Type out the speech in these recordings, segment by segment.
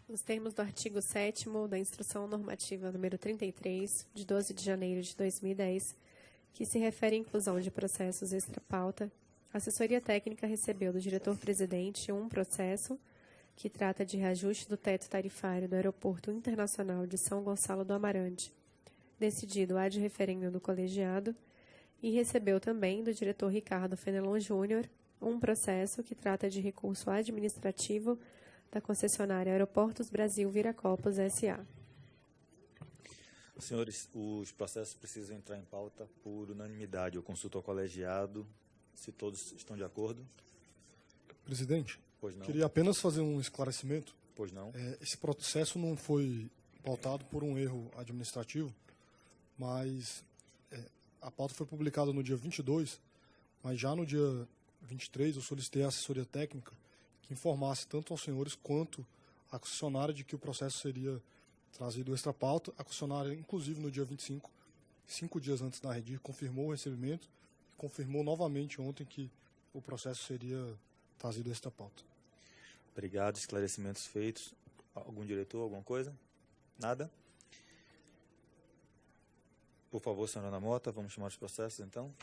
Nos termos do artigo 7º da Instrução Normativa número 33, de 12 de janeiro de 2010, que se refere à inclusão de processos extra-pauta, a assessoria técnica recebeu do diretor-presidente um processo que trata de reajuste do teto tarifário do Aeroporto Internacional de São Gonçalo do Amarante, decidido ad referendo do colegiado, e recebeu também do diretor Ricardo Fenelon Júnior um processo que trata de recurso administrativo da concessionária Aeroportos Brasil Viracopos S.A. Senhores, os processos precisam entrar em pauta por unanimidade. Eu consulto ao colegiado se todos estão de acordo. Presidente, Pois não. queria apenas fazer um esclarecimento. Pois não. Esse processo não foi pautado por um erro administrativo, mas a pauta foi publicada no dia 22, mas já no dia 23 eu solicitei à assessoria técnica que informasse tanto aos senhores quanto à concessionária de que o processo seria trazido extra pauta. A concessionária, inclusive no dia 25, 5 dias antes da Redir, confirmou o recebimento e confirmou novamente ontem que o processo seria trazido extra pauta. Obrigado. Esclarecimentos feitos. Algum diretor, alguma coisa? Nada? Por favor, senhora Ana Mota, vamos chamar os processos, então.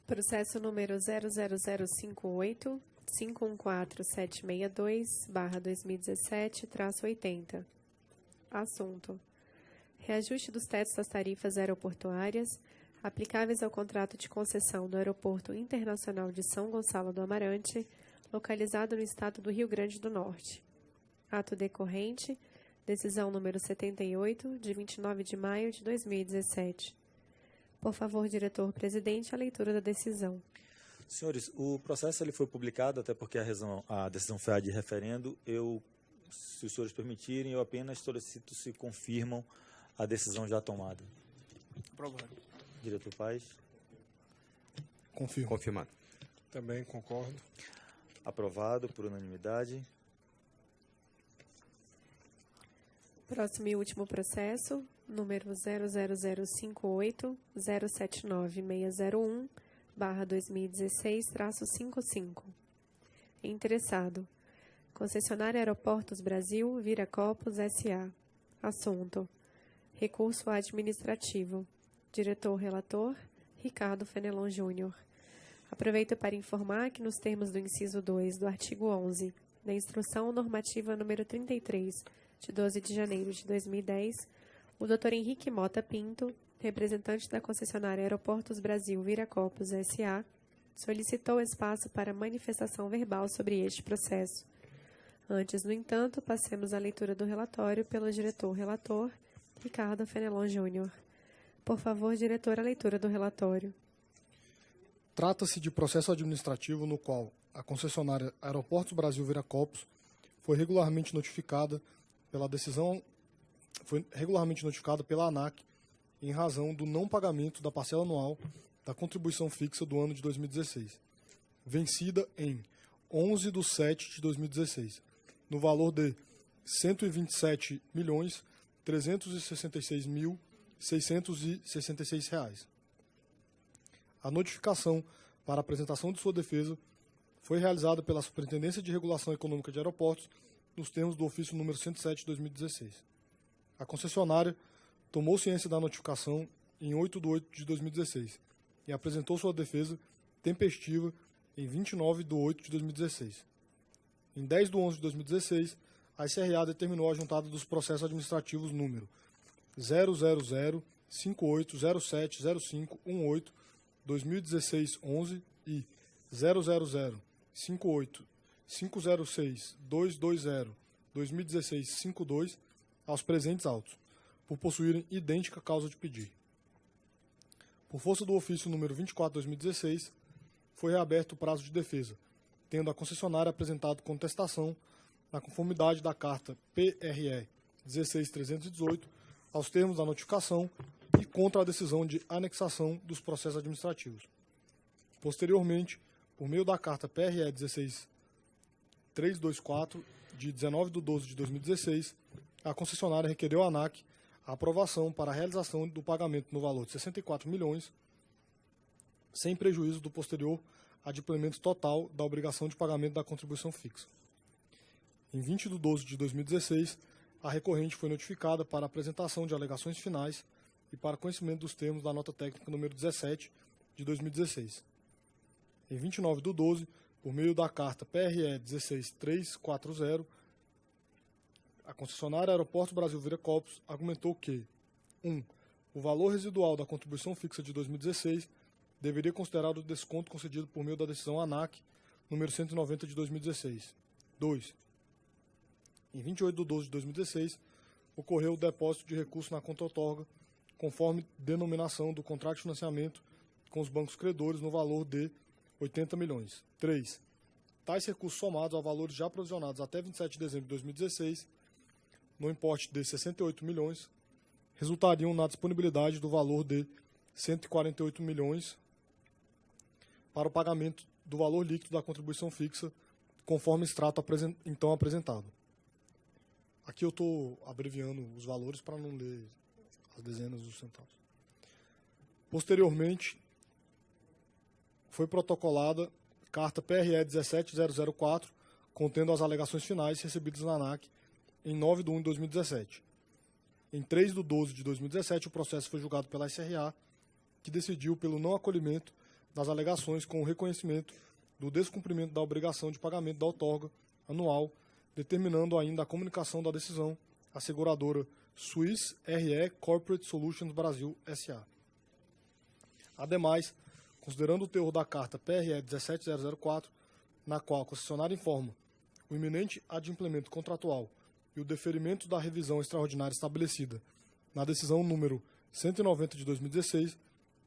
Processo número 00058, 514762/2017-80. Assunto: reajuste dos tetos das tarifas aeroportuárias aplicáveis ao contrato de concessão do Aeroporto Internacional de São Gonçalo do Amarante, localizado no estado do Rio Grande do Norte. Ato decorrente, decisão número 78, de 29 de maio de 2017. Por favor, diretor-presidente, a leitura da decisão. Senhores, o processo ele foi publicado, até porque a decisão foi ad referendo. Se os senhores permitirem, eu apenas solicito se confirmam a decisão já tomada. Aprovado. Diretor Paes. Confirmo. Confirmado. Também concordo. Aprovado por unanimidade. Próximo e último processo, número 00058079601/2016-55. Interessado: concessionária Aeroportos Brasil Viracopos S.A. Assunto: recurso administrativo. Diretor-relator, Ricardo Fenelon Júnior. Aproveito para informar que, nos termos do inciso 2 do artigo 11 da Instrução Normativa número 33, de 12 de janeiro de 2010, o Dr. Henrique Mota Pinto, representante da concessionária Aeroportos Brasil Viracopos S.A., solicitou espaço para manifestação verbal sobre este processo. Antes, no entanto, passemos à leitura do relatório pelo diretor-relator, Ricardo Fenelon Júnior. Por favor, diretor, a leitura do relatório. Trata-se de processo administrativo no qual a concessionária Aeroportos Brasil Viracopos foi regularmente notificada pela ANAC em razão do não pagamento da parcela anual da contribuição fixa do ano de 2016, vencida em 11 de 7 de 2016, no valor de R$ 127.366.666. A notificação para apresentação de sua defesa foi realizada pela Superintendência de Regulação Econômica de Aeroportos nos termos do ofício número 107 de 2016. A concessionária tomou ciência da notificação em 8 de 8 de 2016 e apresentou sua defesa tempestiva em 29 de 8 de 2016. Em 10 de 11 de 2016, a SRA determinou a juntada dos processos administrativos número 00058070518-2016-11 e 00058506220-2016-52 aos presentes autos, por possuírem idêntica causa de pedir. Por força do ofício número 24 de 2016, foi reaberto o prazo de defesa, tendo a concessionária apresentado contestação na conformidade da carta PRE 16318 aos termos da notificação e contra a decisão de anexação dos processos administrativos. Posteriormente, por meio da carta PRE 16324, de 19 de 12 de 2016, a concessionária requereu à ANAC a aprovação para a realização do pagamento no valor de 64 milhões, sem prejuízo do posterior adimplemento total da obrigação de pagamento da contribuição fixa. Em 20 de 12 de 2016, a recorrente foi notificada para apresentação de alegações finais e para conhecimento dos termos da nota técnica número 17 de 2016. Em 29 de 12, por meio da carta PRE 16340, a concessionária Aeroportos Brasil Viracopos argumentou que 1. O valor residual da contribuição fixa de 2016 deveria considerar o desconto concedido por meio da decisão ANAC número 190 de 2016. 2. Em 28 de 12 de 2016, ocorreu o depósito de recurso na conta outorga, conforme denominação do contrato de financiamento com os bancos credores no valor de 80 milhões. 3. Tais recursos somados a valores já provisionados até 27 de dezembro de 2016, no importe de 68 milhões, resultariam na disponibilidade do valor de 148 milhões para o pagamento do valor líquido da contribuição fixa, conforme extrato então apresentado. Aqui eu estou abreviando os valores para não ler as dezenas dos centavos. Posteriormente, foi protocolada carta PRE 17004, contendo as alegações finais recebidas na ANAC em 9 de 1 de 2017. Em 3 de 12 de 2017, o processo foi julgado pela SRA, que decidiu pelo não acolhimento das alegações com o reconhecimento do descumprimento da obrigação de pagamento da outorga anual, determinando ainda a comunicação da decisão à seguradora Swiss RE Corporate Solutions Brasil S.A. Ademais, considerando o teor da carta PRE 17004, na qual a concessionária informa o iminente adimplemento contratual e o deferimento da revisão extraordinária estabelecida na decisão número 190 de 2016,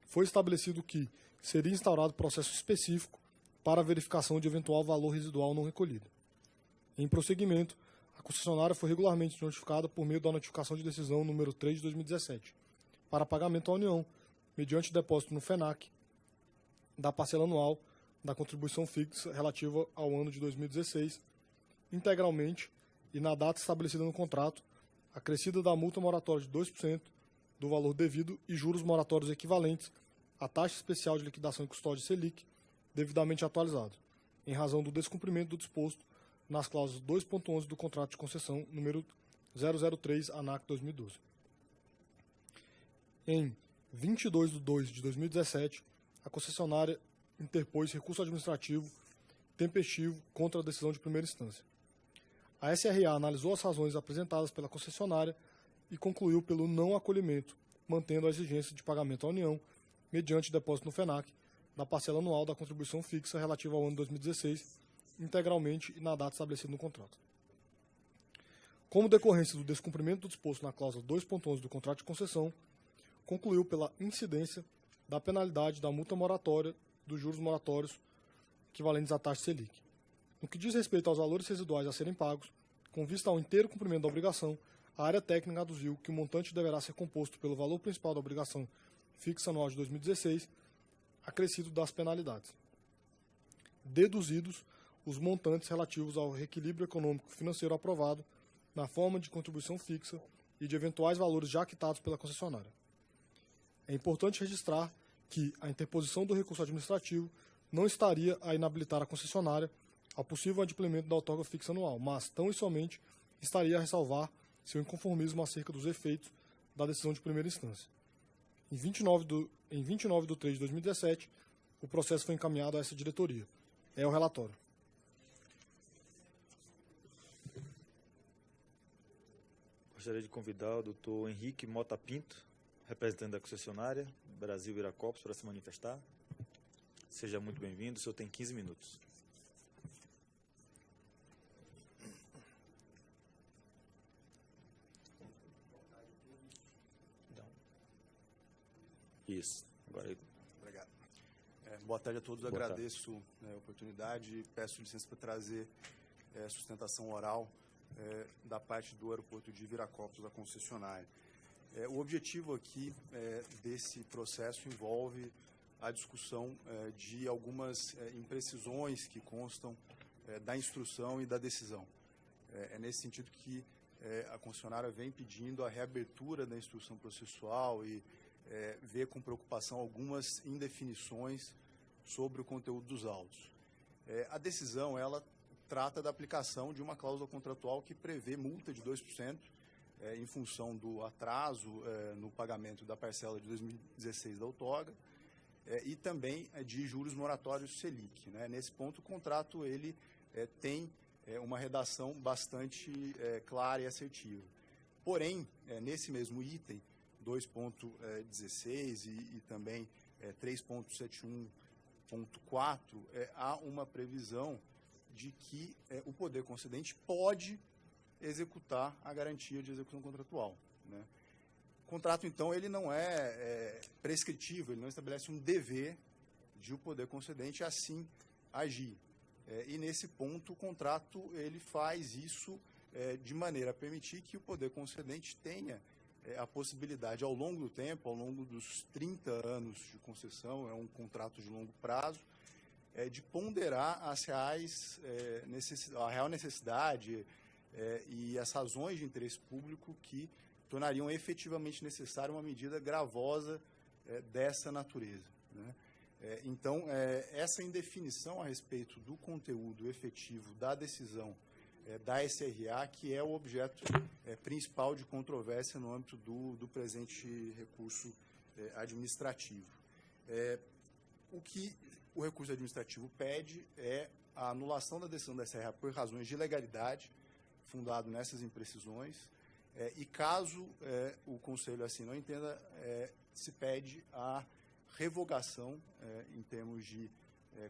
foi estabelecido que seria instaurado processo específico para a verificação de eventual valor residual não recolhido. Em prosseguimento, a concessionária foi regularmente notificada por meio da notificação de decisão número 3 de 2017, para pagamento à União, mediante depósito no FENAC, da parcela anual da contribuição fixa relativa ao ano de 2016, integralmente e na data estabelecida no contrato, acrescida da multa moratória de 2% do valor devido e juros moratórios equivalentes à taxa especial de liquidação e custódia Selic, devidamente atualizado, em razão do descumprimento do disposto nas cláusulas 2.11 do contrato de concessão número 003 ANAC 2012. Em 22 de 2 de 2017, a concessionária interpôs recurso administrativo tempestivo contra a decisão de primeira instância. A SRA analisou as razões apresentadas pela concessionária e concluiu pelo não acolhimento, mantendo a exigência de pagamento à União, mediante depósito no FENAC, da parcela anual da contribuição fixa relativa ao ano 2016, integralmente e na data estabelecida no contrato. Como decorrência do descumprimento do disposto na cláusula 2.11 do contrato de concessão, concluiu pela incidência da penalidade da multa moratória dos juros moratórios equivalentes à taxa Selic. No que diz respeito aos valores residuais a serem pagos, com vista ao inteiro cumprimento da obrigação, a área técnica aduziu que o montante deverá ser composto pelo valor principal da obrigação fixa anual de 2016, acrescido das penalidades, deduzidos os montantes relativos ao reequilíbrio econômico financeiro aprovado na forma de contribuição fixa e de eventuais valores já quitados pela concessionária. É importante registrar que a interposição do recurso administrativo não estaria a inabilitar a concessionária ao possível adimplemento da outorga fixa anual, mas tão e somente estaria a ressalvar seu inconformismo acerca dos efeitos da decisão de primeira instância. Em 29 de 3 de 2017, o processo foi encaminhado a essa diretoria. É o relatório. Gostaria de convidar o doutor Henrique Mota Pinto, representante da concessionária Brasil Viracopos, para se manifestar. Seja muito bem-vindo, o senhor tem 15 minutos. Isso. Agora eu... Obrigado. Boa tarde a todos. Boa tarde. Agradeço a oportunidade e peço licença para trazer sustentação oral da parte do aeroporto de Viracopos, da concessionária. O objetivo aqui desse processo envolve a discussão de algumas imprecisões que constam da instrução e da decisão. É nesse sentido que a concessionária vem pedindo a reabertura da instrução processual e vê com preocupação algumas indefinições sobre o conteúdo dos autos. A decisão, ela trata da aplicação de uma cláusula contratual que prevê multa de 2% em função do atraso no pagamento da parcela de 2016 da outorga e também de juros moratórios Selic, né? Nesse ponto, o contrato ele tem uma redação bastante clara e assertiva. Porém, nesse mesmo item, 2.16 e também 3.71.4, há uma previsão de que o poder concedente pode executar a garantia de execução contratual, né? O contrato, então, ele não é prescritivo, ele não estabelece um dever de o poder concedente assim agir. E nesse ponto, o contrato ele faz isso de maneira a permitir que o poder concedente tenha a possibilidade, ao longo do tempo, ao longo dos 30 anos de concessão, é um contrato de longo prazo, de ponderar a real necessidade e as razões de interesse público que tornariam efetivamente necessária uma medida gravosa dessa natureza, né? Então, essa indefinição a respeito do conteúdo efetivo da decisão da SRA, que é o objeto principal de controvérsia no âmbito do presente recurso administrativo. O que o recurso administrativo pede é a anulação da decisão da SRA por razões de legalidade, fundado nessas imprecisões, e caso o Conselho assim não entenda, se pede a revogação, em termos de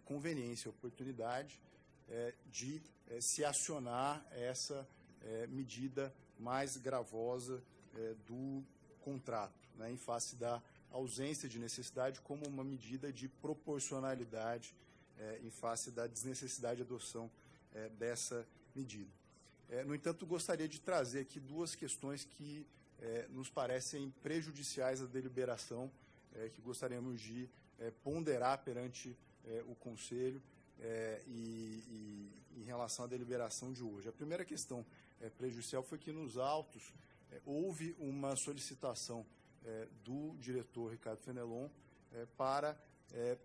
conveniência e oportunidade, de se acionar essa medida mais gravosa do contrato, né, em face da ausência de necessidade, como uma medida de proporcionalidade em face da desnecessidade de adoção dessa medida. No entanto, gostaria de trazer aqui duas questões que nos parecem prejudiciais à deliberação, que gostaríamos de ponderar perante o Conselho e em relação à deliberação de hoje. A primeira questão prejudicial foi que nos autos houve uma solicitação do diretor Ricardo Fenelon para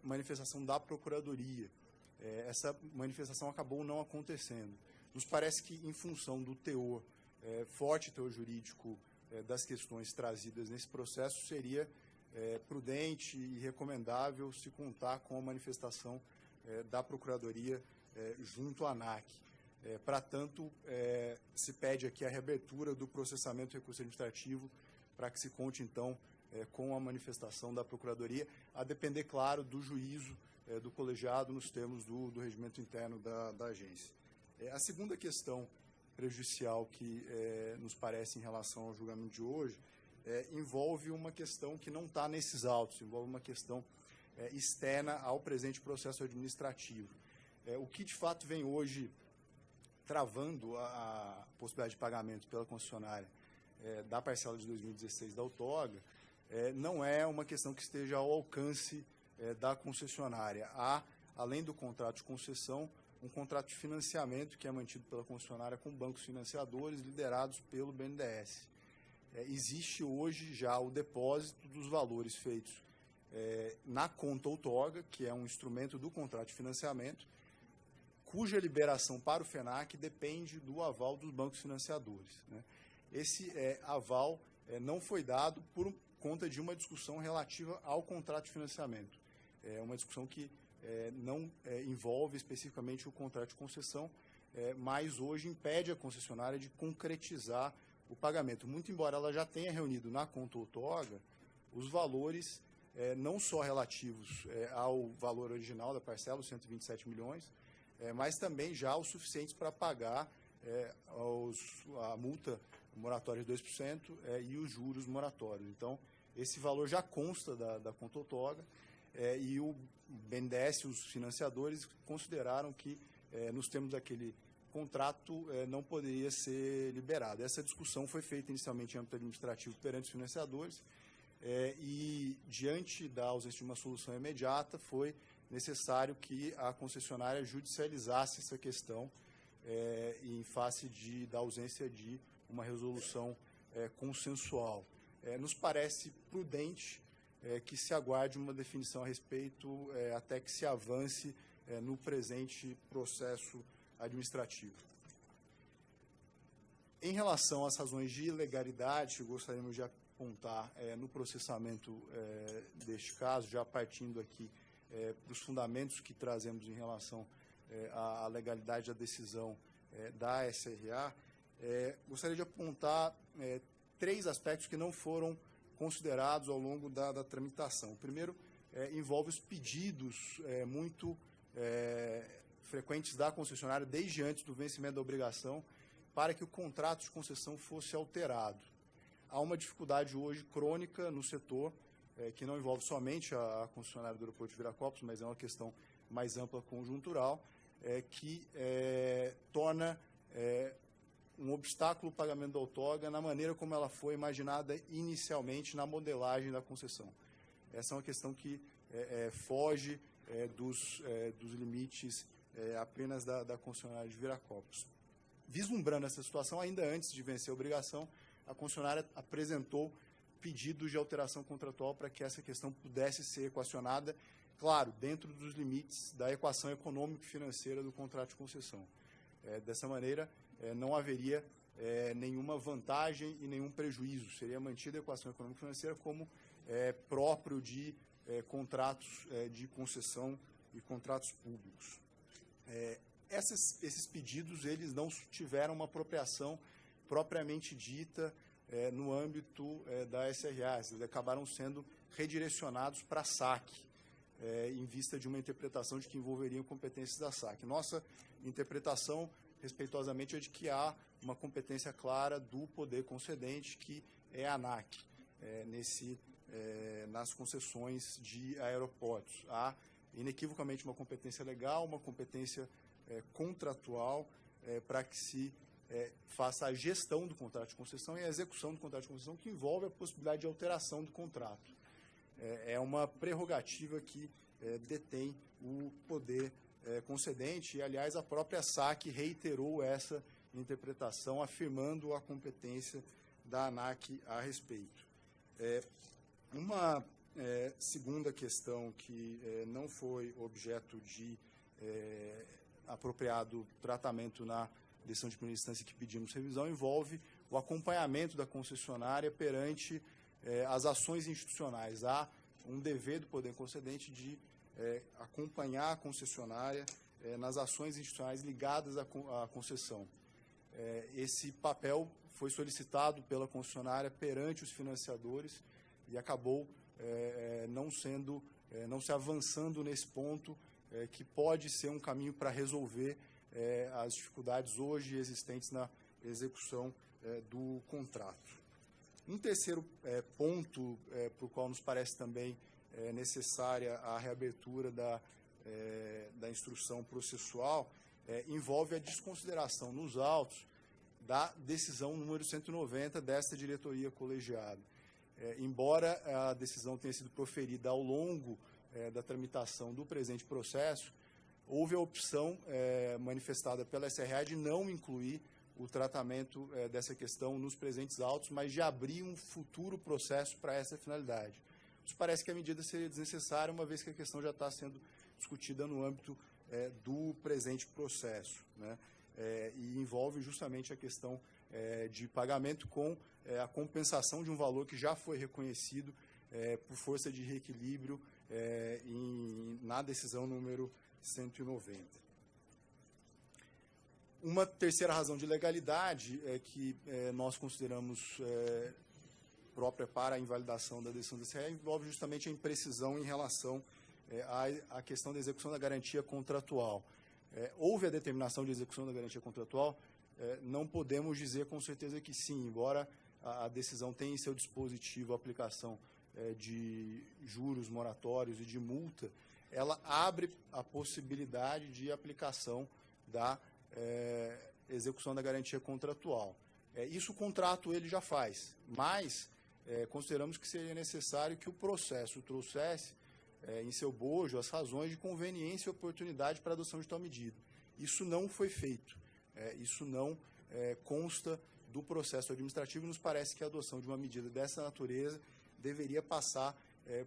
manifestação da Procuradoria. Essa manifestação acabou não acontecendo. Nos parece que, em função do teor, forte teor jurídico das questões trazidas nesse processo, seria prudente e recomendável se contar com a manifestação da Procuradoria junto à ANAC. Para tanto, se pede aqui a reabertura do processamento do recurso administrativo para que se conte, então, com a manifestação da Procuradoria, a depender, claro, do juízo do colegiado nos termos do regimento interno da agência. A segunda questão prejudicial que nos parece em relação ao julgamento de hoje envolve uma questão que não está nesses autos, envolve uma questão externa ao presente processo administrativo. O que, de fato, vem hoje travando a possibilidade de pagamento pela concessionária da parcela de 2016 da outorga não é uma questão que esteja ao alcance da concessionária. Há, além do contrato de concessão, um contrato de financiamento que é mantido pela concessionária com bancos financiadores liderados pelo BNDES. Existe hoje já o depósito dos valores feitos na conta outorga, que é um instrumento do contrato de financiamento, cuja liberação para o FENAC depende do aval dos bancos financiadores, né? Esse aval não foi dado por conta de uma discussão relativa ao contrato de financiamento. É uma discussão que não envolve especificamente o contrato de concessão, mas hoje impede a concessionária de concretizar o pagamento, muito embora ela já tenha reunido na conta outorga os valores não só relativos ao valor original da parcela, os 127 milhões, mas também já os suficientes para pagar a multa moratória de 2% e os juros moratórios. Então, esse valor já consta da conta outorga e o BNDES e os financiadores consideraram que, nos termos daquele contrato, não poderia ser liberado. Essa discussão foi feita inicialmente em âmbito administrativo perante os financiadores e, diante da ausência de uma solução imediata, foi necessário que a concessionária judicializasse essa questão em face da ausência de uma resolução consensual. Nos parece prudente que se aguarde uma definição a respeito até que se avance no presente processo administrativo. Em relação às razões de ilegalidade que gostaríamos de apontar no processamento deste caso, já partindo aqui dos fundamentos que trazemos em relação à legalidade da decisão da SRA, gostaria de apontar 3 aspectos que não foram considerados ao longo da tramitação. O primeiro envolve os pedidos muito frequentes da concessionária desde antes do vencimento da obrigação para que o contrato de concessão fosse alterado. Há uma dificuldade hoje crônica no setor, que não envolve somente a concessionária do aeroporto de Viracopos, mas é uma questão mais ampla conjuntural, que torna um obstáculo o pagamento da outorga na maneira como ela foi imaginada inicialmente na modelagem da concessão. Essa é uma questão que foge dos limites apenas da concessionária de Viracopos. Vislumbrando essa situação, ainda antes de vencer a obrigação, a concessionária apresentou pedidos de alteração contratual para que essa questão pudesse ser equacionada, claro, dentro dos limites da equação econômica e financeira do contrato de concessão. Dessa maneira, não haveria nenhuma vantagem e nenhum prejuízo. Seria mantida a equação econômica e financeira como próprio de contratos de concessão e contratos públicos. Esses pedidos eles não tiveram uma apropriação propriamente dita no âmbito da SRA. Eles acabaram sendo redirecionados para a SAC, em vista de uma interpretação de que envolveriam competências da SAC. Nossa interpretação, respeitosamente, é de que há uma competência clara do poder concedente, que é a ANAC, nas concessões de aeroportos. Há, inequivocamente, uma competência legal, uma competência contratual para que se faça a gestão do contrato de concessão e a execução do contrato de concessão, que envolve a possibilidade de alteração do contrato. É uma prerrogativa que detém o poder concedente e, aliás, a própria SAC reiterou essa interpretação, afirmando a competência da ANAC a respeito. Uma segunda questão que não foi objeto de apropriado tratamento na decisão de primeira instância que pedimos revisão envolve o acompanhamento da concessionária perante as ações institucionais. Há um dever do poder concedente de acompanhar a concessionária nas ações institucionais ligadas à concessão. Esse papel foi solicitado pela concessionária perante os financiadores e acabou não se avançando nesse ponto, que pode ser um caminho para resolver as dificuldades hoje existentes na execução do contrato. Um terceiro ponto para o qual nos parece também necessária a reabertura da instrução processual envolve a desconsideração nos autos da decisão número 190 desta diretoria colegiada. Embora a decisão tenha sido proferida ao longo da tramitação do presente processo, houve a opção manifestada pela SRA de não incluir o tratamento dessa questão nos presentes autos, mas de abrir um futuro processo para essa finalidade. Nos parece que a medida seria desnecessária, uma vez que a questão já está sendo discutida no âmbito do presente processo, né? E envolve justamente a questão de pagamento com a compensação de um valor que já foi reconhecido por força de reequilíbrio na decisão número 190. Uma terceira razão de legalidade que nós consideramos própria para a invalidação da decisão da SRA envolve justamente a imprecisão em relação à questão da execução da garantia contratual. Houve a determinação de execução da garantia contratual, não podemos dizer com certeza que sim, embora a decisão tenha em seu dispositivo a aplicação de juros moratórios e de multa, ela abre a possibilidade de aplicação da execução da garantia contratual. Isso o contrato ele já faz, mas consideramos que seria necessário que o processo trouxesse em seu bojo as razões de conveniência e oportunidade para a adoção de tal medida. Isso não foi feito, isso não consta do processo administrativo e nos parece que a adoção de uma medida dessa natureza deveria passar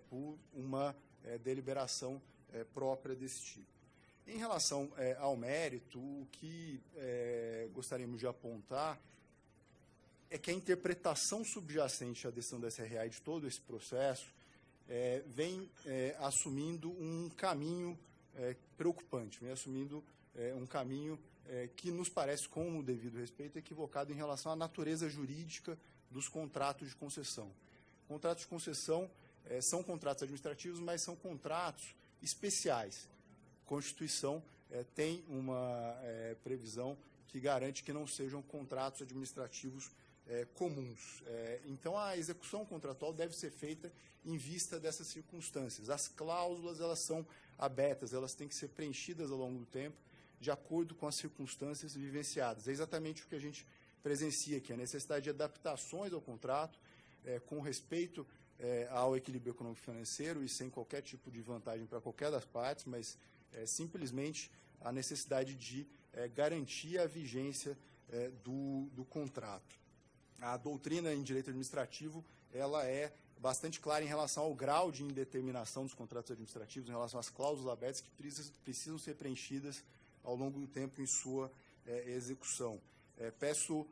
por uma deliberação própria desse tipo. Em relação ao mérito, o que gostaríamos de apontar é que a interpretação subjacente à decisão da SRA de todo esse processo vem assumindo um caminho preocupante, vem assumindo um caminho que nos parece, com o devido respeito, equivocado em relação à natureza jurídica dos contratos de concessão. Contratos de concessão são contratos administrativos, mas são contratos especiais. A Constituição tem uma previsão que garante que não sejam contratos administrativos comuns. Então, a execução contratual deve ser feita em vista dessas circunstâncias. As cláusulas, elas são abertas, elas têm que ser preenchidas ao longo do tempo, de acordo com as circunstâncias vivenciadas. É exatamente o que a gente presencia aqui, a necessidade de adaptações ao contrato, com respeito ao equilíbrio econômico-financeiro e sem qualquer tipo de vantagem para qualquer das partes, mas simplesmente a necessidade de garantir a vigência do contrato. A doutrina em direito administrativo ela é bastante clara em relação ao grau de indeterminação dos contratos administrativos, em relação às cláusulas abertas que precisam ser preenchidas ao longo do tempo em sua execução. Peço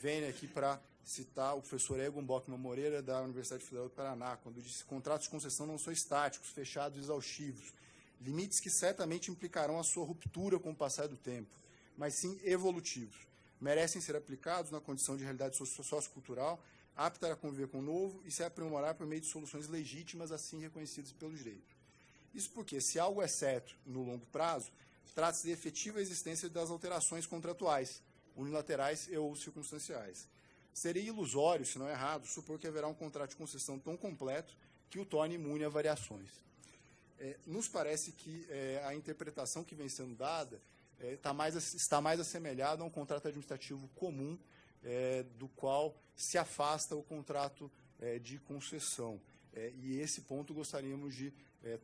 vênia aqui para citar o professor Egon Bockmann Moreira, da Universidade Federal do Paraná, quando disse que contratos de concessão não são estáticos, fechados e exaustivos, limites que certamente implicarão a sua ruptura com o passar do tempo, mas sim evolutivos. Merecem ser aplicados na condição de realidade sociocultural, apta a conviver com o novo e se aprimorar por meio de soluções legítimas, assim reconhecidas pelo direito. Isso porque, se algo é certo no longo prazo, trata-se de efetiva existência das alterações contratuais, unilaterais e ou circunstanciais. Seria ilusório, se não errado, supor que haverá um contrato de concessão tão completo que o torne imune a variações. Nos parece que a interpretação que vem sendo dada está mais assemelhada a um contrato administrativo comum, do qual se afasta o contrato de concessão. E esse ponto gostaríamos de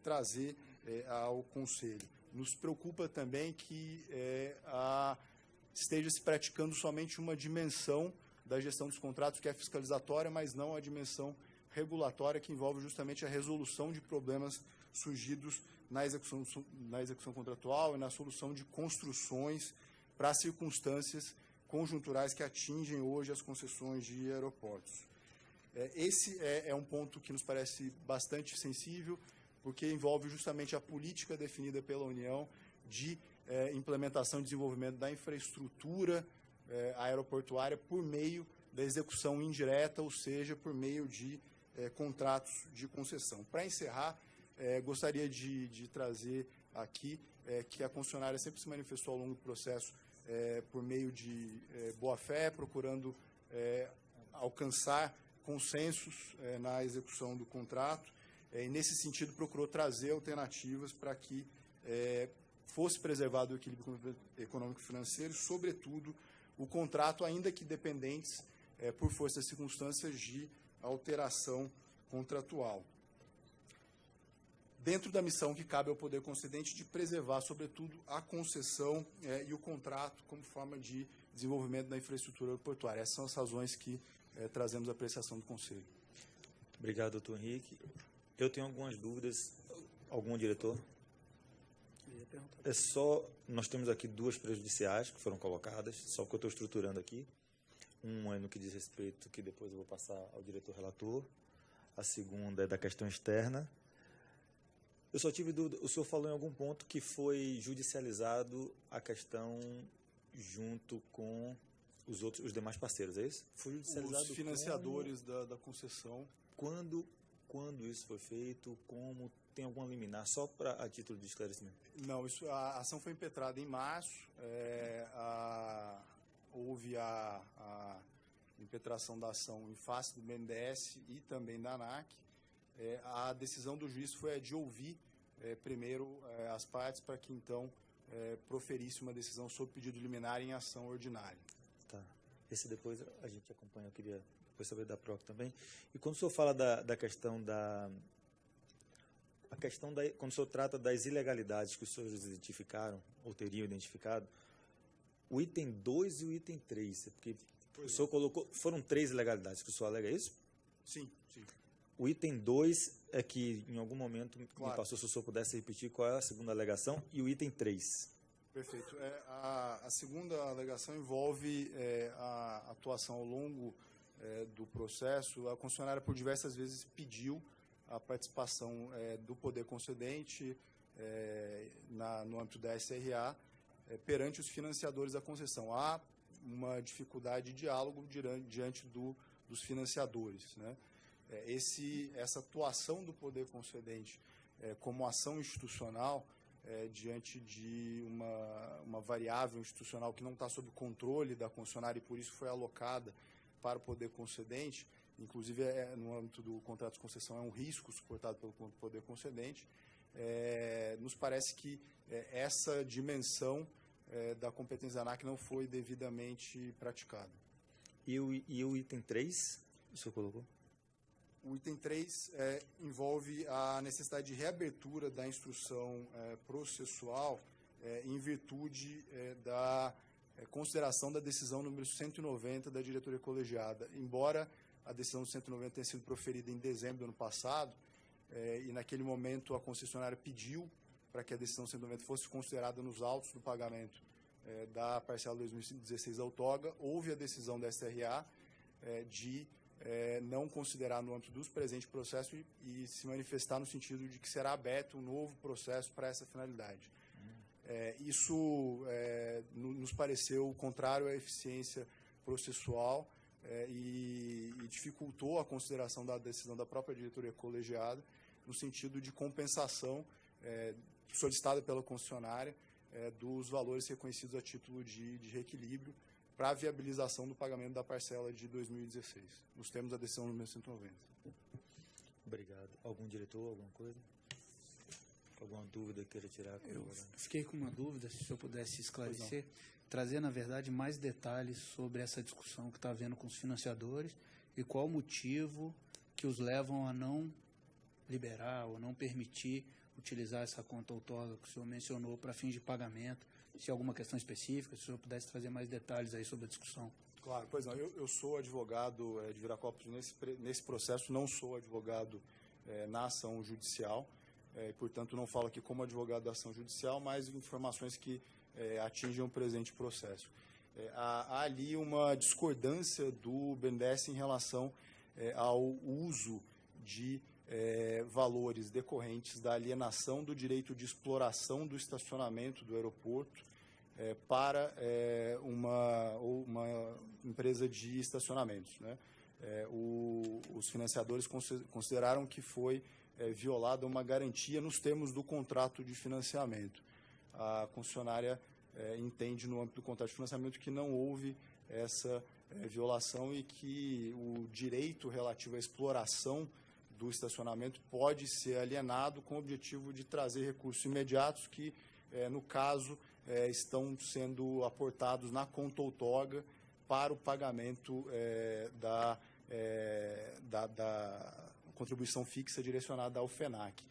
trazer ao Conselho. Nos preocupa também que esteja se praticando somente uma dimensão da gestão dos contratos, que é fiscalizatória, mas não a dimensão regulatória, que envolve justamente a resolução de problemas surgidos na execução contratual e na solução de construções para circunstâncias conjunturais que atingem hoje as concessões de aeroportos. Esse é um ponto que nos parece bastante sensível, porque envolve justamente a política definida pela União de implementação e desenvolvimento da infraestrutura aeroportuária por meio da execução indireta, ou seja, por meio de contratos de concessão. Para encerrar, gostaria de trazer aqui que a concessionária sempre se manifestou ao longo do processo por meio de boa-fé, procurando alcançar consensos na execução do contrato, e, nesse sentido, procurou trazer alternativas para que fosse preservado o equilíbrio econômico-financeiro, sobretudo o contrato, ainda que dependentes, por força das circunstâncias, de alteração contratual. Dentro da missão que cabe ao poder concedente de preservar, sobretudo, a concessão e o contrato como forma de desenvolvimento da infraestrutura aeroportuária. Essas são as razões que trazemos à apreciação do Conselho. Obrigado, doutor Henrique. Eu tenho algumas dúvidas. Algum diretor? Nós temos aqui duas prejudiciais que foram colocadas, só que eu estou estruturando aqui. Uma é no que diz respeito, que depois eu vou passar ao diretor relator. A segunda é da questão externa. Eu só tive dúvida, o senhor falou em algum ponto que foi judicializado a questão junto com os demais parceiros, é isso? Foi judicializado os financiadores da concessão. Quando isso foi feito? Como? Tem alguma liminar? Só a título de esclarecimento. Não, a ação foi impetrada em março. Houve a impetração da ação em face do BNDES e também da ANAC. A decisão do juiz foi a de ouvir primeiro as partes para que então proferisse uma decisão sob pedido liminar em ação ordinária. Tá. Esse depois a gente acompanha, eu queria depois saber da PROC também. E quando o senhor fala da questão quando o senhor trata das ilegalidades que os senhores identificaram, ou teriam identificado, o item 2 e o item 3, porque o senhor colocou, foram 3 ilegalidades que o senhor alega, é isso? Sim, sim. O item 2 é que, em algum momento, Claro. me passou, se o senhor pudesse repetir qual é a segunda alegação, e o item 3. Perfeito. A segunda alegação envolve a atuação ao longo do processo. A concessionária, por diversas vezes, pediu a participação do poder concedente no âmbito da SRA perante os financiadores da concessão. Há uma dificuldade de diálogo diante dos financiadores, né? Essa atuação do poder concedente como ação institucional diante de uma variável institucional que não está sob controle da concessionária e por isso foi alocada para o poder concedente, inclusive no âmbito do contrato de concessão é um risco suportado pelo poder concedente, nos parece que essa dimensão da competência da ANAC não foi devidamente praticada. E o item 3, o senhor colocou? O item 3 envolve a necessidade de reabertura da instrução processual em virtude da consideração da decisão número 190 da diretoria colegiada. Embora a decisão 190 tenha sido proferida em dezembro do ano passado, e naquele momento a concessionária pediu para que a decisão 190 fosse considerada nos autos do pagamento da parcela 2016 da outorga, houve a decisão da SRA de não considerar no âmbito dos presentes processos e se manifestar no sentido de que será aberto um novo processo para essa finalidade. Isso nos pareceu contrário à eficiência processual e dificultou a consideração da decisão da própria diretoria colegiada no sentido de compensação solicitada pela concessionária dos valores reconhecidos a título de reequilíbrio para a viabilização do pagamento da parcela de 2016. Nos termos da decisão número 190. Obrigado. Algum diretor, alguma coisa? Alguma dúvida que queira tirar? Eu fiquei com uma dúvida, se o senhor pudesse esclarecer, trazer, na verdade, mais detalhes sobre essa discussão que está havendo com os financiadores e qual o motivo que os levam a não liberar ou não permitir utilizar essa conta outorga que o senhor mencionou para fins de pagamento, se alguma questão específica, se o senhor pudesse trazer mais detalhes aí sobre a discussão. Claro, pois não, eu sou advogado de Viracopos nesse processo, não sou advogado na ação judicial, portanto não falo aqui como advogado da ação judicial, mas informações que atingem o presente processo. Há ali uma discordância do BNDES em relação ao uso de valores decorrentes da alienação do direito de exploração do estacionamento do aeroporto para uma empresa de estacionamentos, né? Os financiadores consideraram que foi violada uma garantia nos termos do contrato de financiamento. A concessionária entende no âmbito do contrato de financiamento que não houve essa violação e que o direito relativo à exploração do estacionamento pode ser alienado com o objetivo de trazer recursos imediatos que, no caso, estão sendo aportados na conta outorga para o pagamento da contribuição fixa direcionada ao FENAC.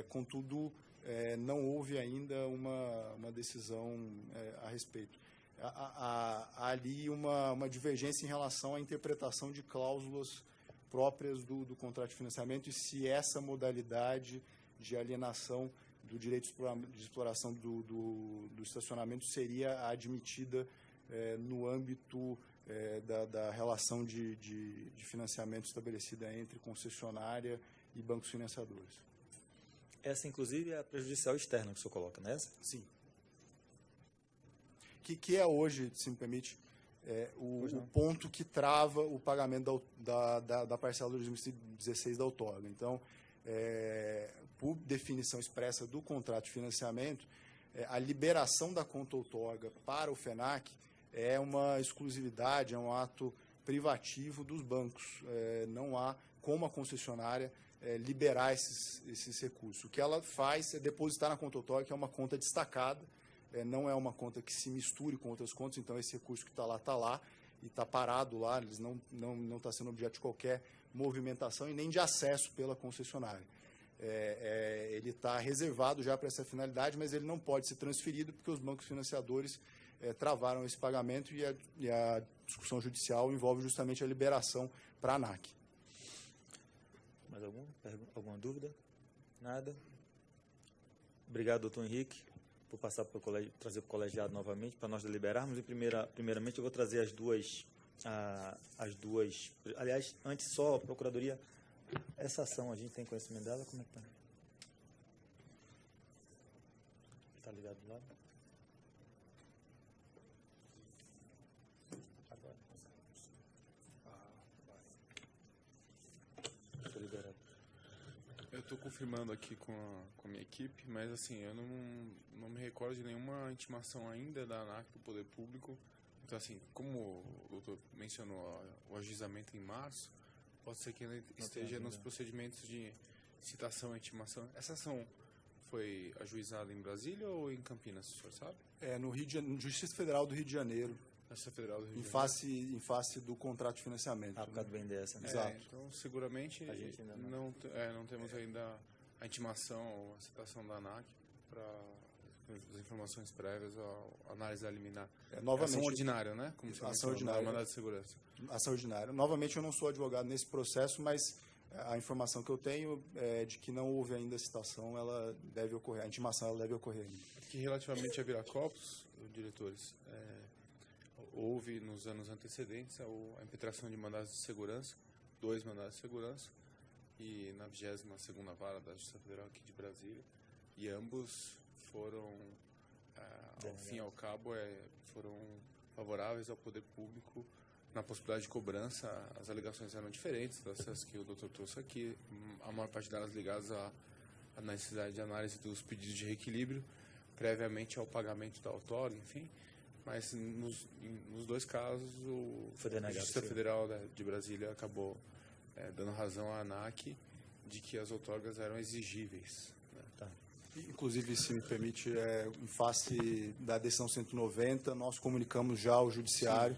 Contudo, não houve ainda uma decisão a respeito. Há ali uma divergência em relação à interpretação de cláusulas próprias do contrato de financiamento e se essa modalidade de alienação do direito de exploração do estacionamento seria admitida no âmbito da relação de financiamento estabelecida entre concessionária e bancos financiadores. Essa, inclusive, é a prejudicial externa que o senhor coloca, não é essa? Sim. Que é hoje, se me permite, o ponto que trava o pagamento da parcela de 2016 da outorga. Então, por definição expressa do contrato de financiamento, a liberação da conta outorga para o FENAC é uma exclusividade, é um ato privativo dos bancos. Não há como a concessionária liberar esses recursos. O que ela faz é depositar na conta outorga, que é uma conta destacada, não é uma conta que se misture com outras contas, então esse recurso que está lá e está parado lá, eles não está sendo objeto de qualquer movimentação e nem de acesso pela concessionária. Ele está reservado já para essa finalidade, mas ele não pode ser transferido porque os bancos financiadores travaram esse pagamento e a discussão judicial envolve justamente a liberação para a ANAC. Mais alguma dúvida? Nada? Obrigado, doutor Henrique, por passar para o colégio, trazer para o colegiado novamente, para nós deliberarmos. E primeiramente, eu vou trazer as duas. Aliás, antes só, a Procuradoria, essa ação, a gente tem conhecimento dela? Como é que está? Está ligado do lado? Agora. Estou liberado. Eu estou confirmando aqui com a minha equipe, mas assim, eu não me recordo de nenhuma intimação ainda da ANAC do Poder Público. Então, assim, como o doutor mencionou o ajuizamento em março, pode ser que ele esteja nos procedimentos de citação e intimação. Essa ação foi ajuizada em Brasília ou em Campinas, o senhor sabe? No Justiça Federal do Rio de Janeiro, Justiça Federal do Rio de Janeiro. em face do contrato de financiamento. Por causa do BNDES, né? Exato. Então, seguramente, A gente ainda não temos ainda a intimação ou a citação da ANAC para as informações prévias à análise liminar. Novamente, ação ordinária, né? Como você ação mencionou, ordinária. mandado de segurança. Ação ordinária. Novamente, eu não sou advogado nesse processo, mas a informação que eu tenho é de que não houve ainda a citação, ela deve ocorrer, a intimação ela deve ocorrer ainda. Que relativamente a Viracopos, diretores, houve nos anos antecedentes a impetração de mandados de segurança, 2 mandados de segurança, e na 22ª Vara da Justiça Federal aqui de Brasília, e ambos foram, ao fim e ao cabo, foram favoráveis ao poder público na possibilidade de cobrança. As alegações eram diferentes dessas que o doutor trouxe aqui, a maior parte delas ligadas à necessidade de análise dos pedidos de reequilíbrio, previamente ao pagamento da outorga, enfim. Mas nos 2 casos, a Justiça Federal de Brasília acabou dando razão à ANAC de que as outorgas eram exigíveis. Né? Tá. Inclusive, se me permite, em face da decisão 190, nós comunicamos já ao Judiciário,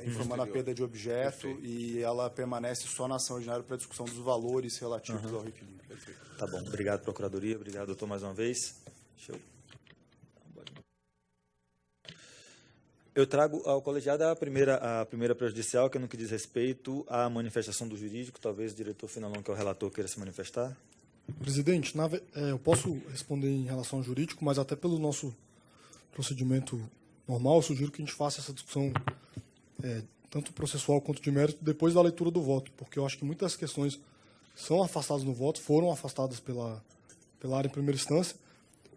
informando a perda de objeto. Perfeito. E ela permanece só na ação ordinária para discussão dos valores relativos ao reequilíbrio. Tá bom. Obrigado, Procuradoria. Obrigado, doutor, mais uma vez. Eu trago ao colegiado a primeira prejudicial, que é no que diz respeito à manifestação do jurídico. Talvez o diretor Finalão, que é o relator, queira se manifestar. Presidente, eu posso responder em relação ao jurídico, mas até pelo nosso procedimento normal, eu sugiro que a gente faça essa discussão, tanto processual quanto de mérito, depois da leitura do voto, porque eu acho que muitas questões são afastadas no voto, foram afastadas pela área em primeira instância.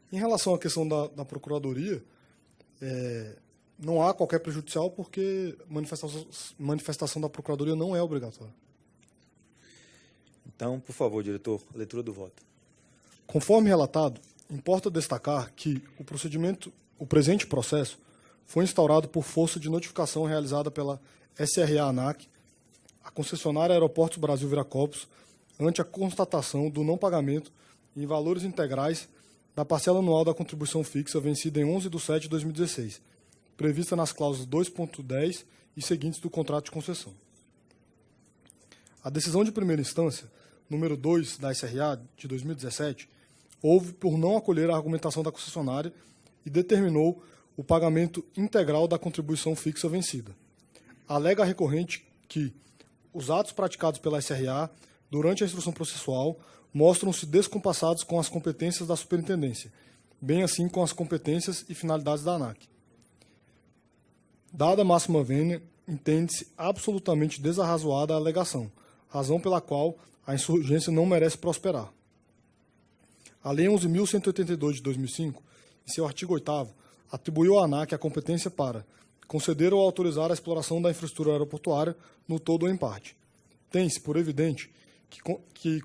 Em relação à questão da Procuradoria, não há qualquer prejudicial, porque manifestação da Procuradoria não é obrigatória. Então, por favor, diretor, leitura do voto. Conforme relatado, importa destacar que o presente processo foi instaurado por força de notificação realizada pela SRA-ANAC, a concessionária Aeroportos Brasil Viracopos, ante a constatação do não pagamento em valores integrais da parcela anual da contribuição fixa vencida em 11/7/2016, prevista nas cláusulas 2.10 e seguintes do contrato de concessão. A decisão de primeira instância, número 2 da SRA, de 2017, houve por não acolher a argumentação da concessionária e determinou o pagamento integral da contribuição fixa vencida. Alega a recorrente que os atos praticados pela SRA durante a instrução processual mostram-se descompassados com as competências da superintendência, bem assim com as competências e finalidades da ANAC. Dada a máxima vênia, entende-se absolutamente desarrazoada a alegação, razão pela qual a insurgência não merece prosperar. A Lei 11.182 de 2005, em seu artigo 8º, atribuiu à ANAC a competência para conceder ou autorizar a exploração da infraestrutura aeroportuária no todo ou em parte. Tem-se por evidente que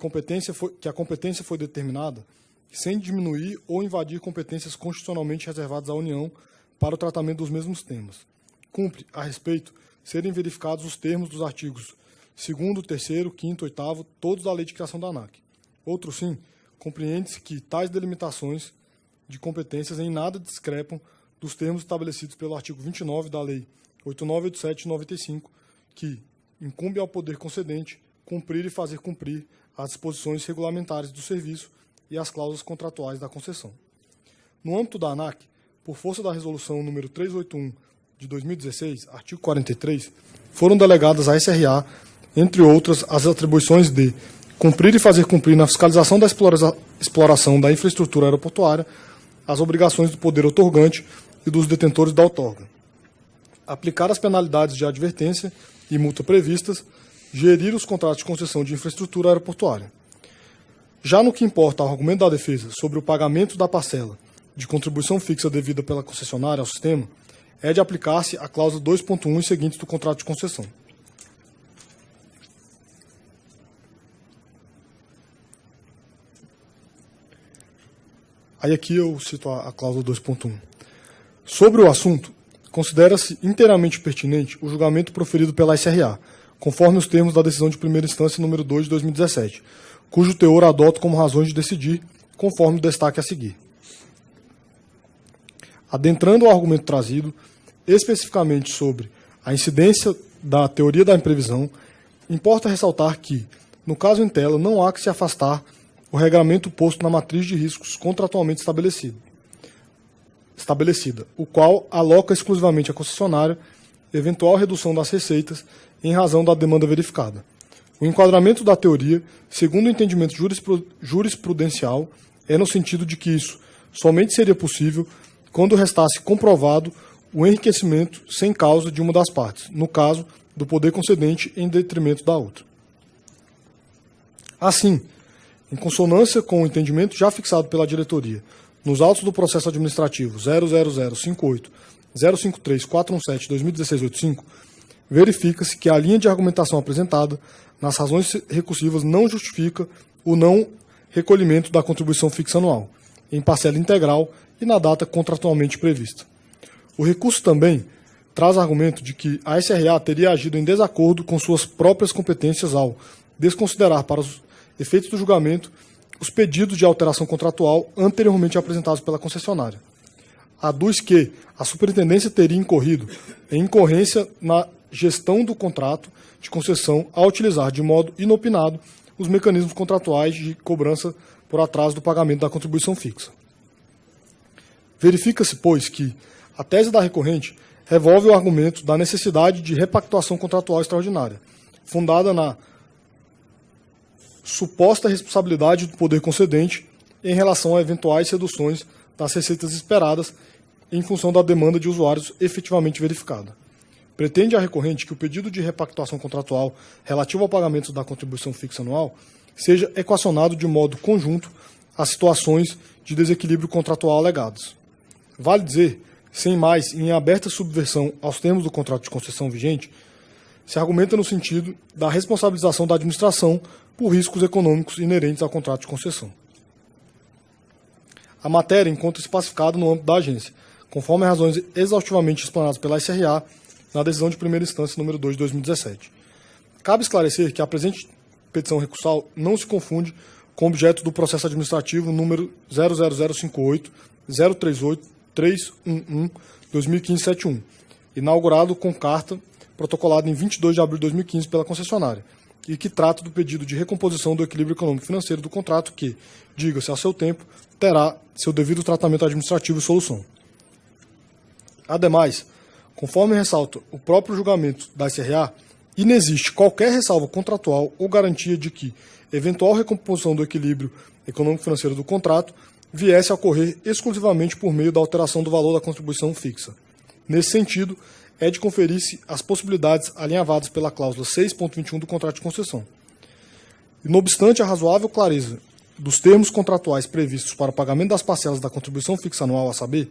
a competência foi determinada sem diminuir ou invadir competências constitucionalmente reservadas à União para o tratamento dos mesmos temas. Cumpre, a respeito, serem verificados os termos dos artigos 2º, 3º, 5º, 8º, todos da Lei de Criação da ANAC. Outro sim, compreende-se que tais delimitações de competências em nada discrepam dos termos estabelecidos pelo artigo 29 da Lei 8987 de 95, que incumbe ao poder concedente cumprir e fazer cumprir as disposições regulamentares do serviço e as cláusulas contratuais da concessão. No âmbito da ANAC, por força da Resolução número 381 de 2016, artigo 43, foram delegadas à SRA, entre outras, as atribuições de cumprir e fazer cumprir na fiscalização da exploração da infraestrutura aeroportuária as obrigações do poder outorgante e dos detentores da outorga, aplicar as penalidades de advertência e multa previstas, gerir os contratos de concessão de infraestrutura aeroportuária. Já no que importa ao argumento da defesa sobre o pagamento da parcela de contribuição fixa devida pela concessionária ao sistema, é de aplicar-se a cláusula 2.1 e seguintes do contrato de concessão. Aí aqui eu cito a cláusula 2.1. Sobre o assunto, considera-se inteiramente pertinente o julgamento proferido pela SRA, conforme os termos da decisão de primeira instância número 2 de 2017, cujo teor adoto como razões de decidir, conforme o destaque a seguir. Adentrando ao argumento trazido, especificamente sobre a incidência da teoria da imprevisão, importa ressaltar que, no caso em tela, não há que se afastar o regramento posto na matriz de riscos contratualmente estabelecida, o qual aloca exclusivamente à concessionária eventual redução das receitas em razão da demanda verificada. O enquadramento da teoria, segundo o entendimento jurisprudencial, é no sentido de que isso somente seria possível quando restasse comprovado o enriquecimento sem causa de uma das partes, no caso, do poder concedente em detrimento da outra. Assim, em consonância com o entendimento já fixado pela diretoria nos autos do processo administrativo 00058-053-417-2016-85, verifica-se que a linha de argumentação apresentada nas razões recursivas não justifica o não recolhimento da contribuição fixa anual, em parcela integral e na data contratualmente prevista. O recurso também traz argumento de que a SRA teria agido em desacordo com suas próprias competências ao desconsiderar para os efeitos do julgamento os pedidos de alteração contratual anteriormente apresentados pela concessionária. Aduz que a superintendência teria incorrido em incorrência na gestão do contrato de concessão ao utilizar de modo inopinado os mecanismos contratuais de cobrança por atraso do pagamento da contribuição fixa. Verifica-se, pois, que a tese da recorrente revolve o argumento da necessidade de repactuação contratual extraordinária, fundada na suposta responsabilidade do poder concedente em relação a eventuais reduções das receitas esperadas em função da demanda de usuários efetivamente verificada. Pretende a recorrente que o pedido de repactuação contratual relativo ao pagamento da contribuição fixa anual seja equacionado de modo conjunto às situações de desequilíbrio contratual alegadas. Vale dizer, sem mais, em aberta subversão aos termos do contrato de concessão vigente, se argumenta no sentido da responsabilização da administração por riscos econômicos inerentes ao contrato de concessão. A matéria encontra-se pacificada no âmbito da agência, conforme as razões exaustivamente explanadas pela SRA na decisão de primeira instância número 2 de 2017. Cabe esclarecer que a presente petição recursal não se confunde com o objeto do processo administrativo número 00058-038-311-2015-71, inaugurado com carta protocolada em 22 de abril de 2015 pela concessionária, e que trata do pedido de recomposição do equilíbrio econômico-financeiro do contrato que, diga-se ao seu tempo, terá seu devido tratamento administrativo e solução. Ademais, conforme ressalta o próprio julgamento da SRA, inexiste qualquer ressalva contratual ou garantia de que eventual recomposição do equilíbrio econômico-financeiro do contrato viesse a ocorrer exclusivamente por meio da alteração do valor da contribuição fixa. Nesse sentido, é de conferir-se as possibilidades alinhavadas pela cláusula 6.21 do contrato de concessão. E, não obstante a razoável clareza dos termos contratuais previstos para o pagamento das parcelas da contribuição fixa anual, a saber,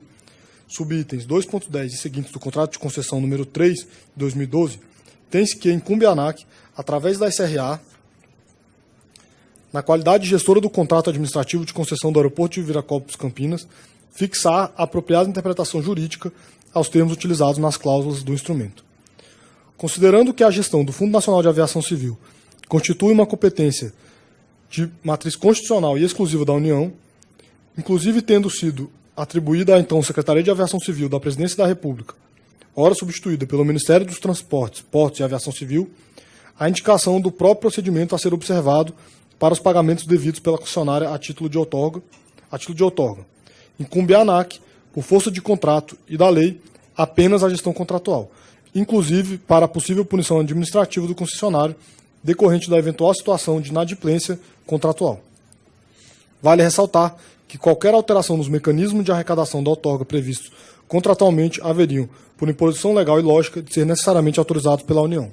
subitens 2.10 e seguintes do contrato de concessão número 3 de 2012, tem-se que incumbe a ANAC, através da SRA, na qualidade de gestora do contrato administrativo de concessão do aeroporto de Viracopos, Campinas, fixar a apropriada interpretação jurídica aos termos utilizados nas cláusulas do instrumento. Considerando que a gestão do Fundo Nacional de Aviação Civil constitui uma competência de matriz constitucional e exclusiva da União, inclusive tendo sido atribuída à então Secretaria de Aviação Civil da Presidência da República, ora substituída pelo Ministério dos Transportes, Portos e Aviação Civil, a indicação do próprio procedimento a ser observado para os pagamentos devidos pela concessionária a título de outorga. Incumbe à ANAC, por força de contrato e da lei, apenas a gestão contratual, inclusive para a possível punição administrativa do concessionário decorrente da eventual situação de inadimplência contratual. Vale ressaltar que qualquer alteração nos mecanismos de arrecadação da outorga previstos contratualmente haveriam, por imposição legal e lógica, de ser necessariamente autorizados pela União.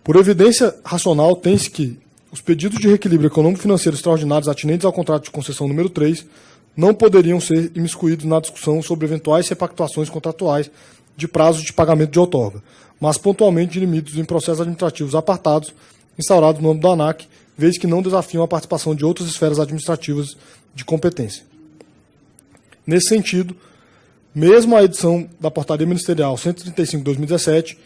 Por evidência racional, tem-se que os pedidos de reequilíbrio econômico-financeiro extraordinários atinentes ao contrato de concessão número 3 não poderiam ser imiscuídos na discussão sobre eventuais repactuações contratuais de prazos de pagamento de outorga, mas pontualmente dirimidos em processos administrativos apartados instaurados no âmbito da ANAC, vez que não desafiam a participação de outras esferas administrativas de competência. Nesse sentido, mesmo a edição da Portaria Ministerial 135/2017,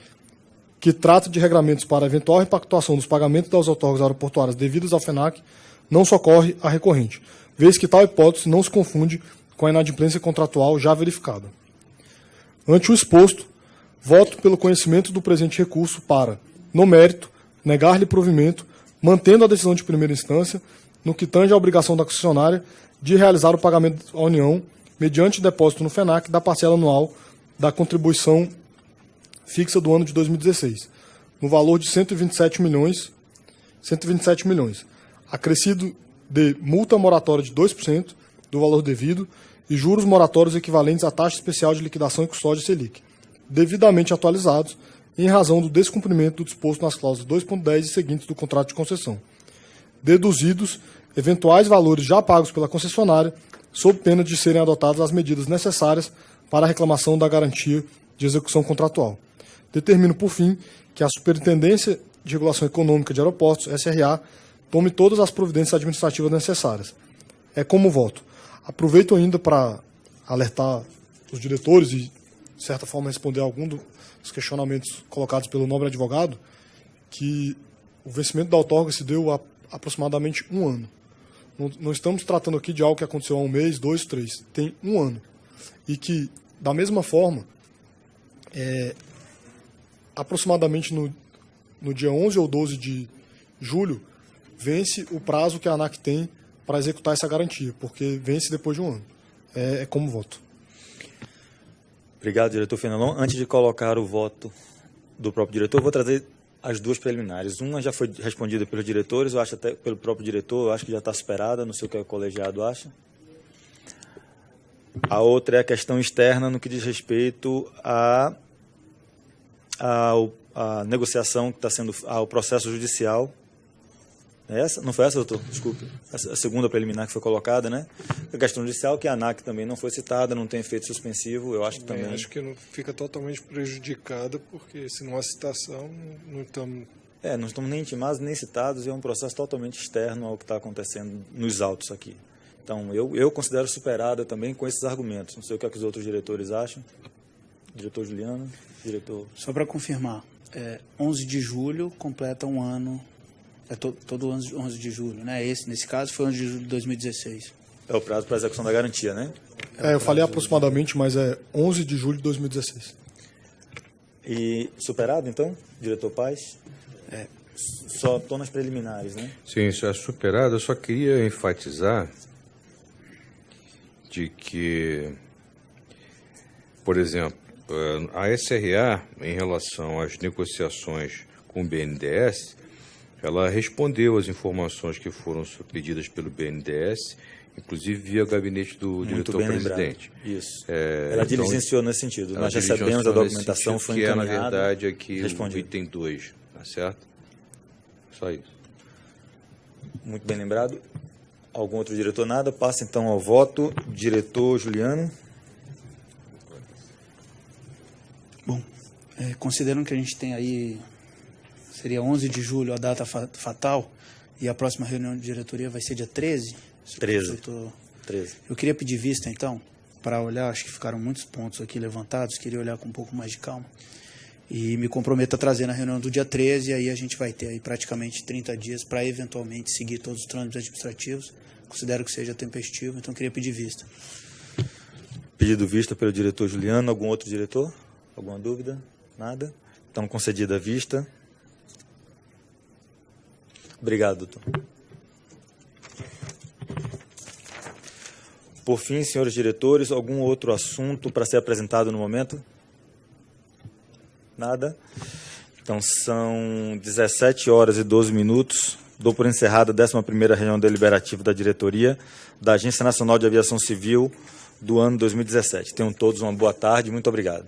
que trata de regramentos para eventual repactuação dos pagamentos das outorgas aeroportuárias devidas ao FENAC, não socorre a recorrente, vez que tal hipótese não se confunde com a inadimplência contratual já verificada. Ante o exposto, voto pelo conhecimento do presente recurso para, no mérito, negar-lhe provimento, mantendo a decisão de primeira instância, no que tange à obrigação da concessionária de realizar o pagamento à União, mediante depósito no FENAC da parcela anual da contribuição fixa do ano de 2016, no valor de 127 milhões, acrescido de multa moratória de 2% do valor devido e juros moratórios equivalentes à taxa especial de liquidação e custódia Selic, devidamente atualizados em razão do descumprimento do disposto nas cláusulas 2.10 e seguintes do contrato de concessão, deduzidos eventuais valores já pagos pela concessionária, sob pena de serem adotadas as medidas necessárias para a reclamação da garantia de execução contratual. Determino, por fim, que a Superintendência de Regulação Econômica de Aeroportos, SRA, tome todas as providências administrativas necessárias. É como voto. Aproveito ainda para alertar os diretores e, de certa forma, responder a algum dos questionamentos colocados pelo nobre advogado, que o vencimento da outorga se deu há aproximadamente um ano. Não estamos tratando aqui de algo que aconteceu há um mês, 2, 3. Tem um ano. E que, da mesma forma, aproximadamente no dia 11 ou 12 de julho, vence o prazo que a ANAC tem para executar essa garantia, porque vence depois de um ano. É como voto. Obrigado, diretor Fenelon. Antes de colocar o voto do próprio diretor, vou trazer as duas preliminares. Uma já foi respondida pelos diretores, eu acho até pelo próprio diretor, eu acho que já está superada, não sei o que o colegiado acha. A outra é a questão externa no que diz respeito à negociação que está sendo, ao processo judicial. Essa? Não foi essa, doutor? Desculpe. A segunda preliminar que foi colocada, né? A questão judicial, que a ANAC também não foi citada, não tem efeito suspensivo, eu acho que também... Acho que não fica totalmente prejudicada, porque se não há citação, não estamos... não estamos nem intimados, nem citados, e é um processo totalmente externo ao que está acontecendo nos autos aqui. Então, eu considero superada também com esses argumentos. Não sei o que, é que os outros diretores acham. Diretor Juliano, diretor... Só para confirmar, 11 de julho completa um ano... todo 11 de julho, né? Nesse caso, foi 11 de julho de 2016. É o prazo para a execução da garantia, né? Eu falei aproximadamente, mas é 11 de julho de 2016. E superado, então, diretor Paes? Só estou nas preliminares, né? Sim, isso é superado. Eu só queria enfatizar de que, por exemplo, a SRA, em relação às negociações com o BNDES, ela respondeu às informações que foram pedidas pelo BNDES, inclusive via gabinete do diretor-presidente. Isso. Ela diligenciou nesse sentido. Nós recebemos a documentação, foi encaminhada. Que é, na verdade, aqui o item 2, tá certo? Só isso. Muito bem lembrado. Algum outro diretor? Nada. Passa, então, ao voto. Diretor Juliano. Bom, considerando que a gente tem aí... Seria 11 de julho a data fatal, e a próxima reunião de diretoria vai ser dia 13? 13. 13. Eu queria pedir vista, então, para olhar, acho que ficaram muitos pontos aqui levantados, queria olhar com um pouco mais de calma, e me comprometo a trazer na reunião do dia 13, e aí a gente vai ter aí praticamente 30 dias para eventualmente seguir todos os trâmites administrativos. Considero que seja tempestivo, então queria pedir vista. Pedido vista pelo diretor Juliano. Algum outro diretor? Alguma dúvida? Nada? Então, concedida a vista. Obrigado, doutor. Por fim, senhores diretores, algum outro assunto para ser apresentado no momento? Nada? Então, são 17 horas e 12 minutos. Dou por encerrada a 11ª reunião deliberativa da diretoria da Agência Nacional de Aviação Civil do ano 2017. Tenham todos uma boa tarde. Muito obrigado.